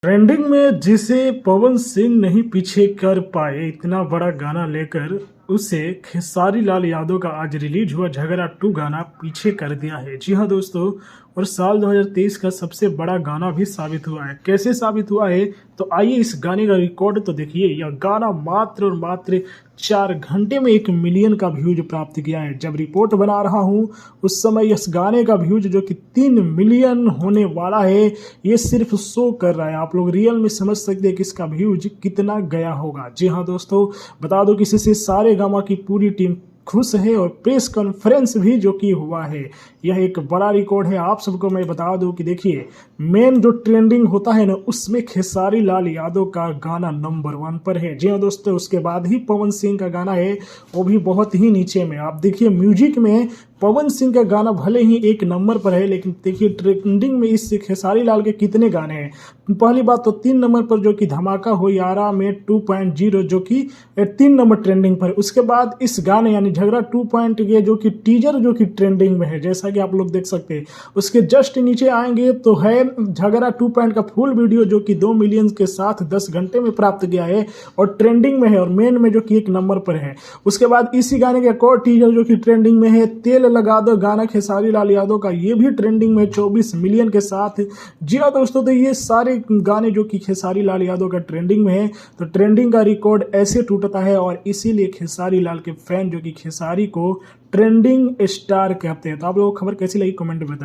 Trending में जिसे पवन सिंह नहीं पीछे कर पाए इतना बड़ा गाना लेकर उसे खेसारी लाल यादव का आज रिलीज हुआ झगड़ा 2 गाना पीछे कर दिया है। जी हाँ दोस्तों, और साल 2023 का सबसे बड़ा गाना भी साबित हुआ है। कैसे साबित हुआ है तो आइए इस गाने का रिकॉर्ड तो देखिए। यह गाना मात्र और मात्र 4 घंटे में 1 मिलियन का व्यूज प्राप्त किया है। जब रिपोर्ट बना रहा हूँ उस समय इस गाने का व्यूज जो कि 3 मिलियन होने वाला है, ये सिर्फ शो कर रहा है। आप लोग रियल में समझ सकते हैं कि इसका व्यूज कितना गया होगा। जी हाँ दोस्तों, बता दो किसी से सारे गामा की पूरी टीम खुश है और प्रेस कॉन्फ्रेंस भी जो कि हुआ है। यह एक बड़ा रिकॉर्ड है। आप सबको मैं बता दूं कि देखिए, मेन जो ट्रेंडिंग होता है ना, उसमें खेसारी लाल यादव का गाना नंबर 1 पर है। जी हाँ दोस्तों, उसके बाद ही पवन सिंह का गाना है, वो भी बहुत ही नीचे में। आप देखिए म्यूजिक में पवन सिंह का गाना भले ही 1 नंबर पर है, लेकिन देखिए ट्रेंडिंग में इस खेसारी लाल के कितने गाने हैं। पहली बात तो 3 नंबर पर जो कि धमाका हो यारा में 2.0 जो कि 3 नंबर ट्रेंडिंग पर। उसके बाद इस गाने यानी झगड़ा 2 ये जो कि टीजर जो कि ट्रेंडिंग में है, जैसा कि आप लोग देख सकते हैं। उसके जस्ट नीचे आएंगे तो है झगड़ा 2 का फुल वीडियो जो कि 2 मिलियन के साथ 10 घंटे में प्राप्त किया है और ट्रेंडिंग में है और मेन में जो कि 1 नंबर पर है। उसके बाद इसी गाने के एक और टीजर जो कि ट्रेंडिंग में है, तेल लगा दो गाना खेसारी लाल यादव का, ये भी ट्रेंडिंग में 24 मिलियन के साथ। जी हाँ दोस्तों, तो ये सारे गाने जो कि खेसारी लाल यादव का ट्रेंडिंग में है, तो ट्रेंडिंग का रिकॉर्ड ऐसे टूटता है और इसीलिए खेसारी लाल के फैन जो कि खेसारी को ट्रेंडिंग स्टार कहते हैं। तो आप लोगों को खबर कैसी लगी कमेंट में बताएं।